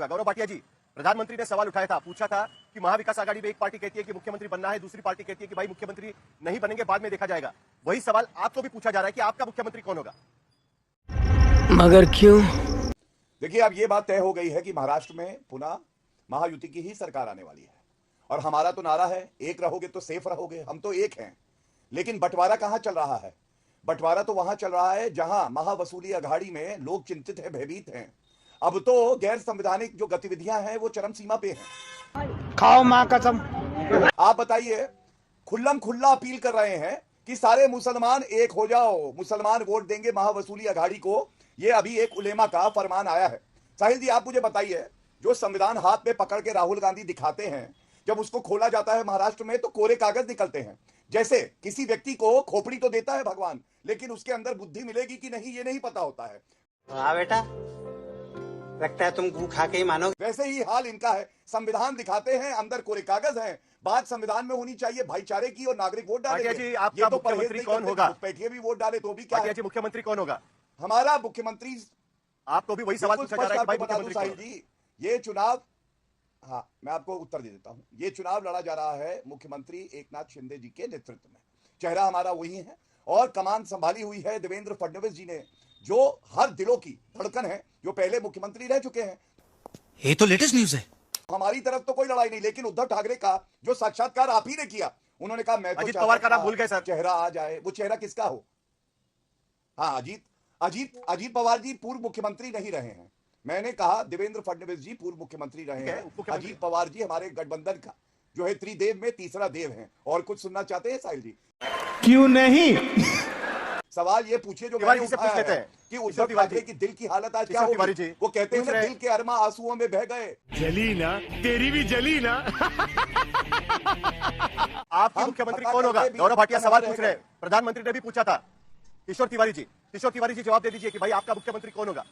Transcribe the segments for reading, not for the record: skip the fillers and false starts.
गौरव भाटिया जी, प्रधानमंत्री ने सवाल उठाया था, पूछा था कि महाविकास आघाड़ी में एक पार्टी कहती है कि मुख्यमंत्री बनना है, दूसरी पार्टी कहती है कि भाई मुख्यमंत्री नहीं बनेंगे, बाद में देखा जाएगा। वही सवाल आपको भी पूछा जा रहा है कि आपका मुख्यमंत्री कौन होगा? मगर क्यों? देखिए, अब ये बात तय हो गई है कि महाराष्ट्र में पुनः महायुति की ही सरकार आने वाली है और हमारा तो नारा है, एक रहोगे तो सेफ रहोगे। हम तो एक हैं, लेकिन बंटवारा कहां चल रहा है? बंटवारा तो वहां चल रहा है जहां महावसूली अघाड़ी में लोग चिंतित हैं, भयभीत हैं। अब तो गैर संवैधानिक जो गतिविधियां हैं वो चरम सीमा पे हैं। खाओ मां कसम। आप बताइए, खुल्लम खुल्ला अपील कर रहे हैं कि सारे मुसलमान एक हो जाओ, मुसलमान वोट देंगे महावसूली अघाड़ी को। ये अभी एक उलेमा का फरमान आया है। साहिल जी, आप मुझे बताइए, जो संविधान हाथ में पकड़ के राहुल गांधी दिखाते हैं, जब उसको खोला जाता है महाराष्ट्र में तो कोरे कागज निकलते हैं। जैसे किसी व्यक्ति को खोपड़ी तो देता है भगवान, लेकिन उसके अंदर बुद्धि मिलेगी कि नहीं ये नहीं पता होता है। हाँ बेटा, लगता है तुम गू खा के ही मानोगे। वैसे ही हाल इनका है। संविधान दिखाते हैं, अंदर कोरे कागज हैं। बात संविधान में होनी चाहिए भाईचारे की और नागरिक वोट डालेंगे। जी, आपका ये तो मुख्यमंत्री कौन होगा? पैठिए भी वोट डाले तो भी क्या है? जी, मुख्यमंत्री कौन होगा? हमारा मुख्यमंत्री, आपको भी वही सवाल पूछा जा रहा है कि भाई मुख्यमंत्री साहिल जी, ये चुनाव, हाँ मैं आपको उत्तर दे देता हूं। ये चुनाव लड़ा जा रहा है मुख्यमंत्री एकनाथ शिंदे जी के नेतृत्व में। चेहरा हमारा वही है और कमान संभाली हुई है देवेंद्र फडणवीस जी ने, जो हर दिलों की धड़कन है, जो पहले मुख्यमंत्री रह चुके हैं। ये तो लेटेस्ट न्यूज है। हमारी तरफ तो कोई लड़ाई नहीं, लेकिन उद्धव ठाकरे का जो साक्षात्कार आप ही ने किया, उन्होंने कहा मैं तो अजीत पवार का नाम भूल गए सर। चेहरा आ जाए, वो चेहरा किसका हो? हाँ, अजीत पवार जी पूर्व मुख्यमंत्री नहीं रहे हैं। मैंने कहा देवेंद्र फडणवीस जी पूर्व मुख्यमंत्री रहे हैं। अजीत पवार जी हमारे गठबंधन का जो है त्रिदेव में तीसरा देव है। और कुछ सुनना चाहते हैं साहिल जी? क्यों नहीं? सवाल ये पूछिए जो तिवारी जी से पूछ लेते हैं कि उद्धव ठाकरे की दिल की हालत आज क्या होगी? वो कहते हैं ना, दिल के अरमा आंसुओं में बह गए। जली ना, तेरी भी जली ना। आपके मुख्यमंत्री कौन होगा? गौरव भाटिया सवाल पूछ रहे हैं, प्रधानमंत्री ने भी पूछा था। किशोर तिवारी जी जवाब दे दीजिए कि भाई आपका मुख्यमंत्री कौन होगा?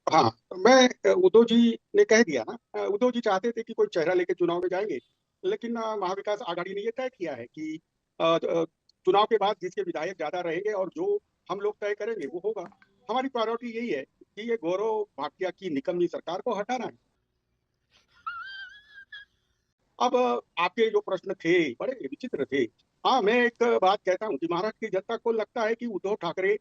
हाँ, मैं उद्धव जी ने कह दिया ना। उद्धव जी चाहते थे कि कोई चेहरा लेके चुनाव में जाएंगे, लेकिन महाविकास आघाड़ी ने ये तय किया है कि चुनाव के बाद जिसके विधायक ज्यादा रहेंगे और जो हम लोग तय करेंगे वो होगा। हमारी प्रायोरिटी यही है कि ये गौरव भाटिया की निकम्मी सरकार को हटाना है। अब आपके जो प्रश्न थे बड़े विचित्र थे। हाँ, मैं एक बात कहता हूँ कि महाराष्ट्र की जनता को लगता है कि उद्धव ठाकरे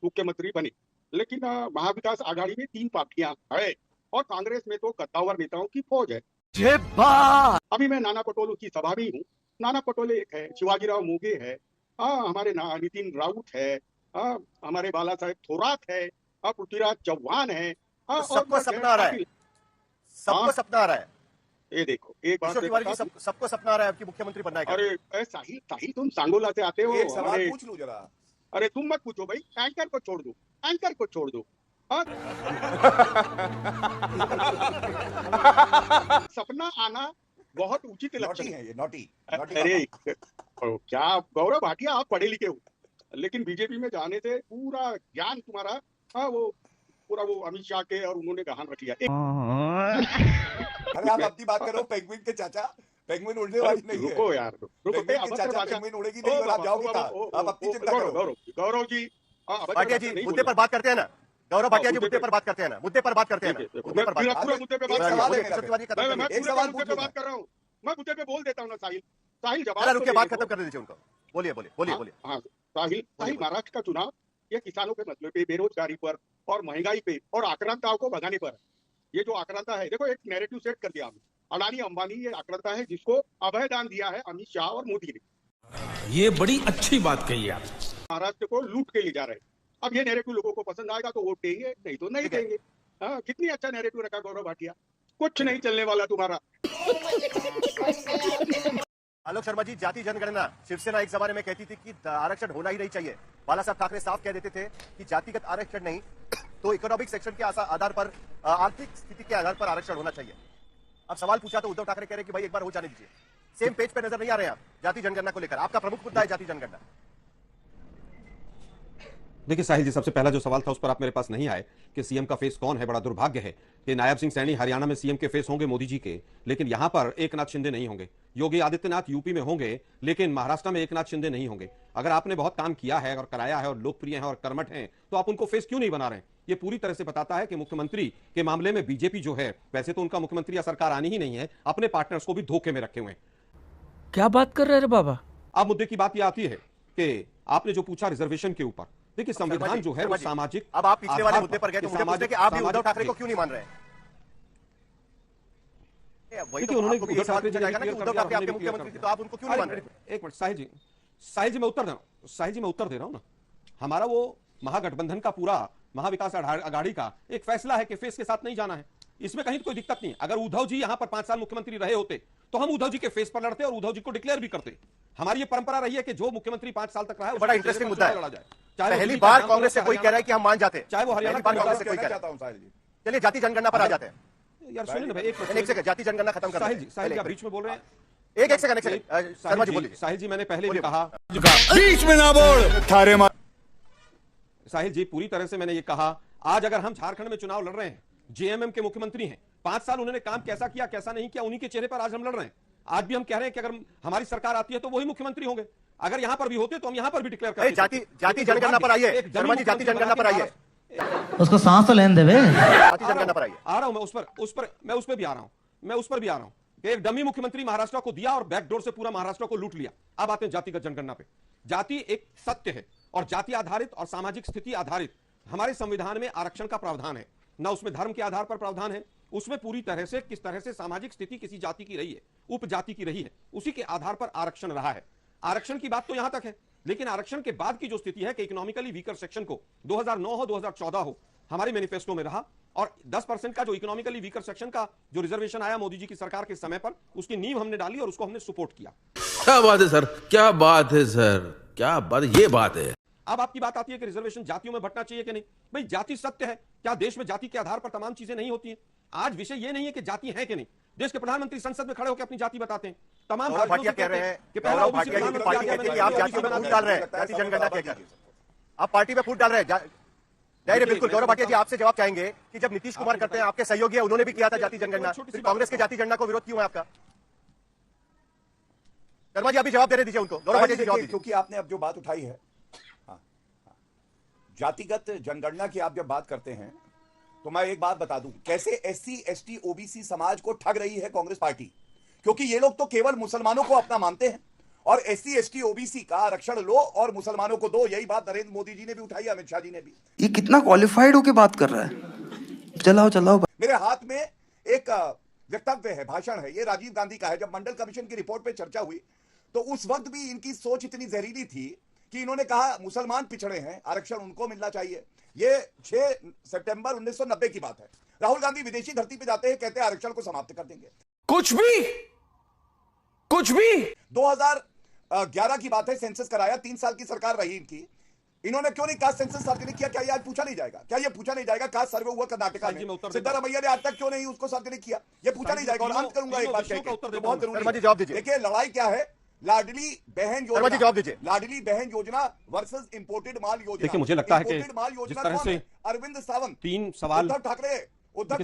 मुख्यमंत्री बने, लेकिन महाविकास आघाड़ी में 3 पार्टियां है और कांग्रेस में तो कद्दावर नेताओं की फौज है। अभी मैं नाना पटोले की सभा में हूँ। नाना पटोले एक है, शिवाजीराव मोगे है, हमारे नितिन राउत है, हमारे बाला साहेब थोरात है, पृथ्वीराज चौहान है। सबको सपना आ रहा है, सबको सपना आ रहा है। ये देखो, एक बात सबको सपना आ रहा है कि मुख्यमंत्री बनना है। अरे साहिल तुम सांगोला से आते हो। एक सवाल पूछ लूं जरा। अरे तुम मत पूछो भाई, एंकर को छोड़ दो, एंकर को छोड़ दो। सपना आना बहुत उचित लक्षण है। ये नोटी। अरे क्या गौरव भाटिया, आप पढ़े लिखे हो, लेकिन बीजेपी में जाने से पूरा ज्ञान तुम्हारा, वो पूरा वो अमित शाह के और उन्होंने गहन रख लिया। अरे आप अपनी बात करो, पेंगुइन के चाचा, पेंगुइन उड़ने वाली नहीं है। रुको यार, रुको। पेंगुइन उड़ेगी नहीं और आप जाओगे कहाँ? आप अपनी चिंता करो। गौरव जी, भाटिया जी मुद्दे पर बात करते हैं ना। गौरव भाटिया जी मुद्दे पर बात करते हैं ना। मुद्दे पर बात करते हैं ना। पूरा मुद्दे पे बात कर रहा हूँ। मैं मुद्दे पे बोल देता हूँ ना साहिल जवाब रुकिए, बात खत्म कर दीजिए उनको। बोलिए। हाँ, साहिल महाराष्ट्र का चुनाव ये किसानों के मसले पे, बेरोजगारी पर और महंगाई पे और आक्रांताओं को भगाने पर। ये जो आक्रांता है, देखो एक नैरेटिव सेट कर दिया हमने। अडानी अंबानी ये आक्रांता है जिसको अभय दान दिया है अमित शाह और मोदी ने। ये बड़ी अच्छी बात कही आप। महाराष्ट्र को लूट के ले जा रहे हैं। अब ये नैरेटिव लोगों को पसंद आएगा तो वोट देंगे, नहीं तो नहीं देंगे। हाँ, कितनी अच्छा नैरेटिव रखा गौरव भाटिया। कुछ नहीं चलने वाला तुम्हारा। आलोक शर्मा जी, जाति जनगणना शिवसेना एक जमाने में कहती थी कि आरक्षण होना ही नहीं चाहिए। बाला साहब ठाकरे साफ कह देते थे कि जातिगत आरक्षण नहीं तो इकोनॉमिक सेक्शन के आधार पर, आर्थिक स्थिति के आधार पर आरक्षण होना चाहिए। अब सवाल पूछा तो उद्धव ठाकरे कह रहे कि भाई एक बार हो जाने दीजिए। सेम पेज पे नजर नहीं आ रहे आप जाति जनगणना को लेकर? आपका प्रमुख मुद्दा है जाति जनगणना। देखिए साहिल जी, सबसे पहला जो सवाल था उस पर आप मेरे पास नहीं आए कि सीएम का फेस कौन है। बड़ा दुर्भाग्य है कि नायब सिंह सैनी हरियाणा में सीएम के फेस होंगे मोदी जी के, लेकिन यहां पर एकनाथ शिंदे नहीं होंगे। योगी आदित्यनाथ यूपी में होंगे, लेकिन महाराष्ट्र में एकनाथ शिंदे नहीं होंगे। अगर आपने बहुत काम किया है और कराया है और लोकप्रिय हैं और कर्मठ हैं, तो आप उनको फेस क्यों नहीं बना रहे हैं? ये पूरी तरह से बताता है कि मुख्यमंत्री के मामले में बीजेपी जो है, वैसे तो उनका मुख्यमंत्री या सरकार आनी ही नहीं है, अपने पार्टनर्स को भी धोखे में रखे हुए हैं। क्या बात कर रहे हैं बाबा? अब मुद्दे की बात यह आती है कि आपने जो पूछा रिजर्वेशन के ऊपर, देखिए संविधान जो है वो सामाजिक, अब आप पिछले वाले मुद्दे पर गए तो मुझे पूछते कि आप भी उद्धव ठाकरे को क्यों नहीं मान रहे हैं? वही तो उन्होंने आपको भी ये सवाल पूछा जाएगा ना कि उद्धव ठाकरे आपके मुख्यमंत्री थे, तो आप उनको क्यों नहीं मान रहे? एक मिनट साहिल जी मैं उत्तर दे रहा हूं, साहिल जी मैं उत्तर दे रहा हूं ना। हमारा वो महागठबंधन का पूरा महाविकास अघाड़ी का एक फैसला है कि फेस के साथ नहीं जाना है। इसमें कहीं कोई दिक्कत नहीं। अगर उद्धव जी यहां पर 5 साल मुख्यमंत्री रहे होते तो हम उद्धव जी के फेस पर लड़ते और उद्धव जी को डिक्लेयर भी करते। हमारी ये परंपरा रही है कि जो मुख्यमंत्री 5 साल तक रहा है, बड़ा इंटरेस्टिंग मुद्दा है। लड़ा जाए। चाहे पहली बार कांग्रेस से कोई कह रहा है कि हम मान जाते हैं, चाहे वो हरियाणा कांग्रेस से कोई कह रहा है। चलिए जाति जनगणना पर आ जाते हैं। यार सुनिए ना भाई, एक सेकंड, जाति जनगणना खत्म कर साहिल जी आप बीच में बोल रहे हैं। एक सेकंड शर्मा जी बोलिए। साहिल जी मैंने पहले भी कहा, बीच में ना बोल थारे मार। साहिल जी पूरी तरह से मैंने ये कहा, आज अगर हम झारखंड में चुनाव लड़ रहे हैं, जेएमएम के मुख्यमंत्री हैं, 5 साल उन्होंने काम कैसा किया कैसा नहीं किया, उन्हीं के चेहरे पर आज हम लड़ रहे हैं। आज भी हम कह रहे हैं कि अगर हमारी सरकार आती है तो वही मुख्यमंत्री होंगे। अगर यहां पर भी होते तो हम यहां पर भी डिक्लेयर करते। जाति जनगणना पर आइए शर्मा जी, जाति जनगणना पर आइए। उसको सांस तो लेने देवे। जाति जनगणना पर आइए। आ रहा हूं मैं उस पर भी आ रहा हूं। एक डमी मुख्यमंत्री महाराष्ट्र को दिया और बैकडोर से पूरा महाराष्ट्र को लूट लिया। अब आते हैं जातिगत जनगणना पे। जाति एक सत्य है और जाति आधारित और सामाजिक स्थिति आधारित हमारे संविधान में आरक्षण का प्रावधान है। ना उसमें धर्म के आधार पर प्रावधान है, उसमें पूरी तरह से किस तरह से सामाजिक स्थिति किसी जाति की रही है, उपजाति की रही है, उसी के आधार पर आरक्षण रहा है। आरक्षण की बात तो यहां तक है, लेकिन आरक्षण के बाद की जो स्थिति है कि इकोनॉमिकली वीकर सेक्शन को 2009 हो 2014 हो, हमारे मैनिफेस्टो में रहा और 10% का जो इकोनॉमिकली वीकर सेक्शन का जो रिजर्वेशन आया मोदी जी की सरकार के समय पर, उसकी नींव हमने डाली और उसको हमने सपोर्ट किया। क्या बात है सर, क्या बात है सर, क्या बात, ये बात है। अब आपकी बात आती है कि रिजर्वेशन जातियों में बंटना चाहिए कि नहीं। भाई जाति सत्य है, क्या देश में जाति के आधार पर तमाम चीजें नहीं होती हैं? आज विषय ये नहीं है कि जाति है कि नहीं। देश के प्रधानमंत्री संसद में खड़े होकर अपनी जाति बताते हैं। तमाम भाटिया कह रहे हैं कि पहला भाटिया की पार्टी कहती है कि आप जाति में फूट डाल रहे हैं, जाति जनगणना क्या कीजिए। आप पार्टी में फूट डाल रहे हैं। नहीं बिल्कुल, गौरव भाटिया जी आपसे जवाब चाहेंगे कि जब नीतीश कुमार करते हैं, आपके सहयोगी है, उन्होंने भी किया था जाति जनगणना, फिर कांग्रेस के जाति जनगणना को विरोध क्यों है आपका? शर्मा जी अभी जवाब दे दीजिए उनको। गौरव भाटिया जी जवाब दीजिए। क्योंकि आपने अब जो बात उठाई है जातिगत जनगणना की, आप जब बात करते हैं तो मैं एक बात बता दूं, कैसे एससी एसटी ओबीसी समाज को ठग रही है कांग्रेस पार्टी। क्योंकि ये लोग तो केवल मुसलमानों को अपना मानते हैं और एससी एसटी ओबीसी का आरक्षण लो और मुसलमानों को दो। यही बात नरेंद्र मोदी जी ने भी उठाई, अमित शाह जी ने भी। ये कितना क्वालिफाइड होके बात कर रहा है। चलाओ मेरे हाथ में एक वक्तव्य है, भाषण है, ये राजीव गांधी का है। जब मंडल कमीशन की रिपोर्ट पे चर्चा हुई तो उस वक्त भी इनकी सोच इतनी जहरीली थी कि इन्होंने कहा मुसलमान पिछड़े हैं, आरक्षण उनको मिलना चाहिए। ये 6 सितंबर 1990 की बात है। राहुल गांधी विदेशी धरती पे जाते हैं, कहते हैं आरक्षण को समाप्त कर देंगे। कुछ भी 2011 की बात है, सेंसस कराया, 3 साल की सरकार रही इनकी। इन्होंने क्यों नहीं कास्ट सेंसस सार्वजनिक किया? क्या ये आज पूछा नहीं जाएगा? क्या ये पूछा नहीं जाएगा? कास्ट सर्वे हुआ कर्नाटक में, सिद्धारमैया ने आज तक क्यों नहीं उसको सार्वजनिक किया? ये पूछा नहीं जाएगा। और अंत करूंगा एक बात कहकर, बहुत जरूरी। देखिए लड़ाई क्या है, लाडली बहन योजना, जवाब दीजिए। लाडली बहन योजना वर्सेस इंपोर्टेड माल योजना। देखिए मुझे लगता है कि जिस तरह से अरविंद सावंत, 3 सवाल, उद्धव ठाकरे,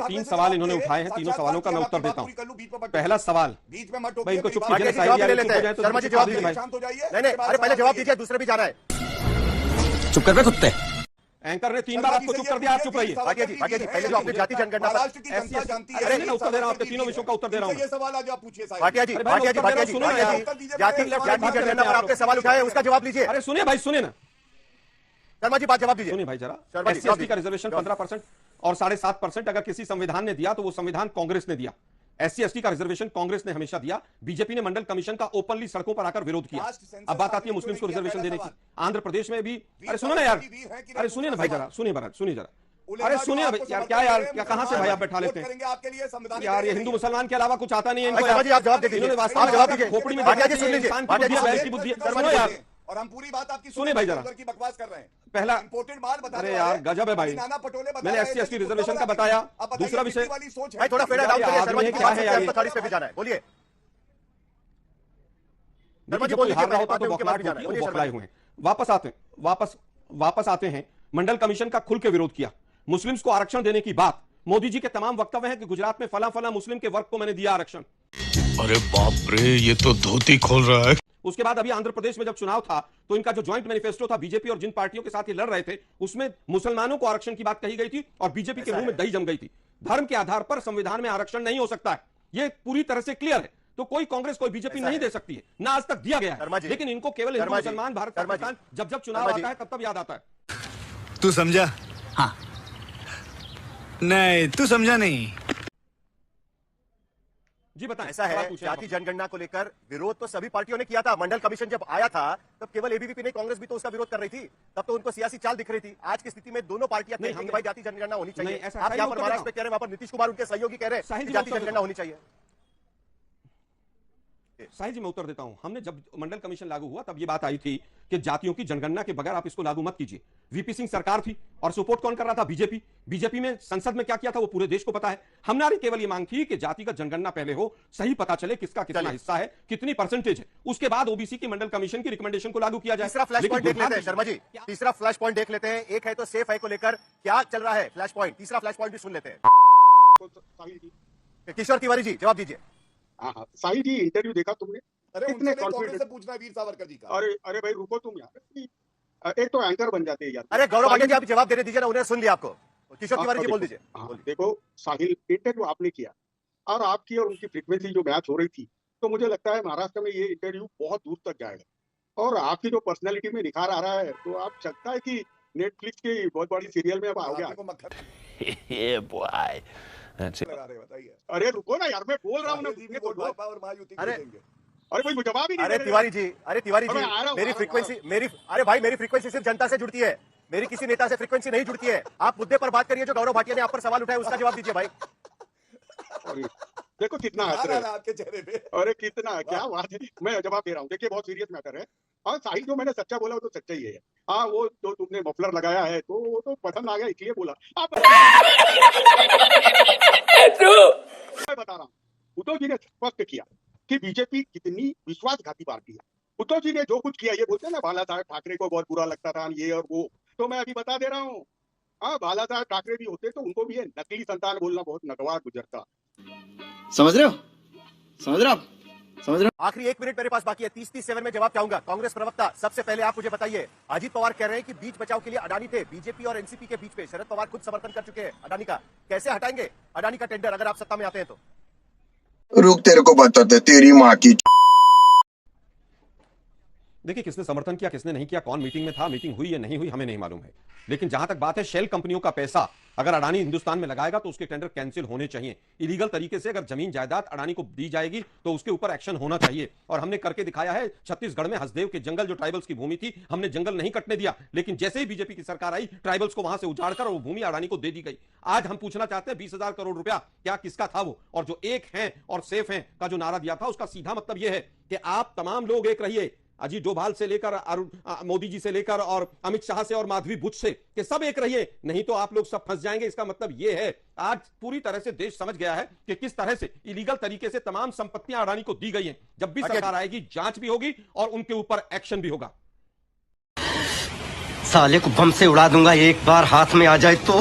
3 सवाल इन्होंने उठाए हैं। तीनों सवालों का मैं उत्तर देता हूं। पहला सवाल, बीच में मत भाई इनको चुप भाटिया जी जवाब ले लेते हैं। शर्मा जी जवाब दीजिए। शांत हो जाइए। नहीं, अरे पहले जवाब दीजिए, दूसरे भी जा रहा है। चुप कर बे कुत्ते। एंकर ने 3 बार आपको चुप कर दिया, आप चुप रहिए। भाटिया जी पहले जो आपने जाति जनगणना महाराष्ट्र की जनता जानती है। अरे मैं उत्तर दे रहा हूं, आपके तीनों विषयों का उत्तर दे रहा हूं। ये सवाल आज आप पूछिए साहब। भाटिया जी जाति जनगणना पर आपने सवाल उठाए, उसका जवाब लीजिए। अरे सुनिए भाई, सुनिए ना शर्मा जी बात जवाब दीजिए। सुनिए भाई जरा। एससी का रिजर्वेशन 15% और 7.5% अगर किसी संविधान ने दिया तो वो संविधान कांग्रेस ने दिया। एससी एसटी का रिजर्वेशन कांग्रेस ने हमेशा दिया। बीजेपी ने मंडल कमीशन का ओपनली सड़कों पर आकर विरोध किया। अब बात आती है मुस्लिम्स को रिजर्वेशन देने की। आंध्र प्रदेश में भी, अरे सुनो ना यार, अरे सुनिए ना भाई जरा, सुनिए जरा, अरे सुनिए यार, क्या यार, क्या कहां से भाई आप बैठा लेते हैं यार? ये हिंदू मुसलमान के अलावा कुछ आता नहीं है इनको। आप जवाब दीजिए। खोपड़ी में भाटिया जी सुन लीजिए। सुनो यार, और हम पूरी बात आपकी सुनिए भाई जरा, की बकवास कर रहे हैं। पहला इंपोर्टेड माल बता अरे यार गजब है भाई। मैंने एससी एसटी रिजर्वेशन का बताया। दूसरा विषय भाई थोड़ा फेडा डाउन करिए। शर्मा जी क्या है यार, 40 पे भी जाना है, बोलिए। शर्मा जी बोल लीजिए, होता तो बौखलाहट होती है, वो बौखलाए हुए हैं। वापस वापस आते हैं, मंडल कमीशन का खुल के विरोध किया। मुस्लिम्स को आरक्षण देने की बात, मोदी जी के तमाम वक्तव्य हैं कि गुजरात में फला फला मुस्लिम के वर्ग को मैंने दिया आरक्षण। अरे बाप रे, ये तो धोती खोल रहा है। उसके बाद अभी आंध्र प्रदेश में जब चुनाव था तो इनका जो ज्वाइंट मैनिफेस्टो था बीजेपी और जिन पार्टियों के साथ ये लड़ रहे थे, उसमें मुसलमानों को आरक्षण की बात कही गई थी और बीजेपी के मुंह में दही जम गई थी। धर्म के आधार पर संविधान में आरक्षण नहीं हो सकता है, ये पूरी तरह से क्लियर है। तो कोई कांग्रेस कोई बीजेपी नहीं दे सकती है, ना आज तक दिया गया है। लेकिन इनको केवल हिंदू मुसलमान भारत पाकिस्तान जब जब चुनाव आता है तब तब याद आता है। तू समझा? हाँ। नहीं, तू समझा नहीं। जी बताएं। ऐसा है, जाति जनगणना को लेकर विरोध तो सभी पार्टियों ने किया था। मंडल कमीशन जब आया था तब केवल एबीवीपी नहीं, कांग्रेस भी तो उसका विरोध कर रही थी। तब तो उनको सियासी चाल दिख रही थी। आज की स्थिति में दोनों पार्टियां कहती हैं कि भाई जाति जनगणना होनी चाहिए। आप यहाँ पर महाराष्ट्र में कह रहे हैं, वहां पर नीतीश कुमार उनके सहयोगी कह रहे हैं जाति जनगणना होनी चाहिए। साहिल जी मैं उत्तर देता हूं। हमने जब मंडल कमीशन लागू हुआ तब ये बात आई थी कि जातियों की जनगणना के बगैर आप इसको लागू मत कीजिए। वीपी सिंह सरकार थी और सपोर्ट कौन कर रहा था? बीजेपी। बीजेपी में संसद में क्या किया था वो पूरे देश को पता है। हमारी केवल ये मांग थी कि जातिगत जनगणना पहले हो, सही पता चले किसका कितना हिस्सा है, कितनी परसेंटेज है, उसके बाद ओबीसी की मंडल कमीशन की रिकमेंडेशन को लागू किया जाए। तीसरा फ्लैश पॉइंट देख लेते हैं शर्मा जी, तीसरा फ्लैश पॉइंट देख लेते हैं। एक है तो सेफ है को लेकर क्या चल रहा है फ्लैश पॉइंट, तीसरा फ्लैश पॉइंट भी सुन लेते हैं। किशोर तिवारी जी जवाब दीजिए। हाँ साहिल जी, इंटरव्यू देखा तुमने? अरे उनसे कांग्रेस से पूछना है वीर सावरकर जी का। अरे भाई रुको तुम यार, एक तो एंकर बन जाते हैं यार। अरे गौरव भाटिया जी आप जवाब देने दीजिए ना, उन्हें सुन लिया आपको। किशोर तिवारी जी बोल दीजिए। देखो साहिल, इंटरव्यू आपने किया और आपकी और उनकी फ्रीक्वेंसी जो मैच हो रही थी, तो मुझे लगता है महाराष्ट्र में ये इंटरव्यू बहुत दूर तक जाएगा और आपकी जो पर्सनैलिटी में निखार आ रहा है, तो आप लगता है कि नेटफ्लिक्स की बहुत बड़ी सीरियल में अब आओगे। अरे रुको ना यार, मैं बोल रहा हूँ ना। अरे भाई जवाब ही नहीं। अरे तिवारी जी मेरी फ्रीक्वेंसी सिर्फ जनता से जुड़ती है, मेरी किसी नेता से फ्रीक्वेंसी नहीं जुड़ती है। आप मुद्दे पर बात करिए, जो गौरव भाटिया ने आप पर सवाल उठाया उसका जवाब दीजिए भाई। देखो कितना हंस रहे हैं आपके चेहरे पे। अरे कितना, क्या बात है। मैं जवाब दे रहा हूँ, देखिए बहुत सीरियस मैटर है। और साहिल जो मैंने सच्चा बोला वो तो सच्चा ही है। हाँ वो जो तुमने मफलर लगाया है तो वो तो पसंद आ गया इसलिए बोला। मैं बता रहा हूँ, उद्धव जी ने स्पष्ट किया कि बीजेपी कितनी विश्वासघाती पार्टी है। उद्धव जी ने जो कुछ किया, ये बोलते हैं ना बाला साहेब ठाकरे को बहुत बुरा लगता था ये और वो, तो मैं अभी बता दे रहा हूँ। हाँ बाला साहेब ठाकरे भी होते तो उनको भी ये नकली संतान बोलना बहुत नगवार गुजरता। समझ रहे हो? समझ रहे हो? समझ रहे हो? आखिरी 1 मिनट मेरे पास बाकी है, 30-30 में जवाब चाहूंगा। कांग्रेस प्रवक्ता सबसे पहले आप मुझे बताइए, अजीत पवार कह रहे हैं कि बीच बचाव के लिए अडानी थे, बीजेपी और एनसीपी के बीच में शरद पवार खुद समर्थन कर चुके हैं अडानी का। कैसे हटाएंगे अडानी का टेंडर अगर आप सत्ता में आते हैं तो? रुक, तेरे को बताते तेरी माँ की। देखिए किसने समर्थन किया किसने नहीं किया, कौन मीटिंग में था, मीटिंग हुई या नहीं हुई हमें नहीं मालूम है। लेकिन जहां तक बात है शेल कंपनियों का पैसा अगर अडानी हिंदुस्तान में लगाएगा तो उसके टेंडर कैंसिल होने चाहिए। इलीगल तरीके से अगर जमीन जायदाद अडानी को दी जाएगी तो उसके ऊपर एक्शन होना चाहिए। और हमने करके दिखाया है। छत्तीसगढ़ में हसदेव के जंगल जो ट्राइबल्स की भूमि थी, हमने जंगल नहीं कटने दिया, लेकिन जैसे ही बीजेपी की सरकार आई ट्राइबल्स को वहां से उजाड़कर वो भूमि अडानी को दे दी गई। आज हम पूछना चाहते हैं 20,000 करोड़ रुपया क्या किसका था वो? और जो एक है और सेफ है का जो नारा दिया था उसका सीधा मतलब यह है कि आप तमाम लोग एक रहिए। अजीत डोभाल से लेकर मोदी जी से लेकर और अमित शाह से और माधवी बुच से कि सब एक रहिए, नहीं तो आप लोग सब फंस जाएंगे। इसका मतलब यह है आज पूरी तरह से देश समझ गया है कि किस तरह से इलीगल तरीके से तमाम संपत्तियां अडानी को दी गई हैं। जब भी सरकार आएगी जांच भी होगी और उनके ऊपर एक्शन भी होगा। साले को बम से उड़ा दूंगा एक बार हाथ में आ जाए तो।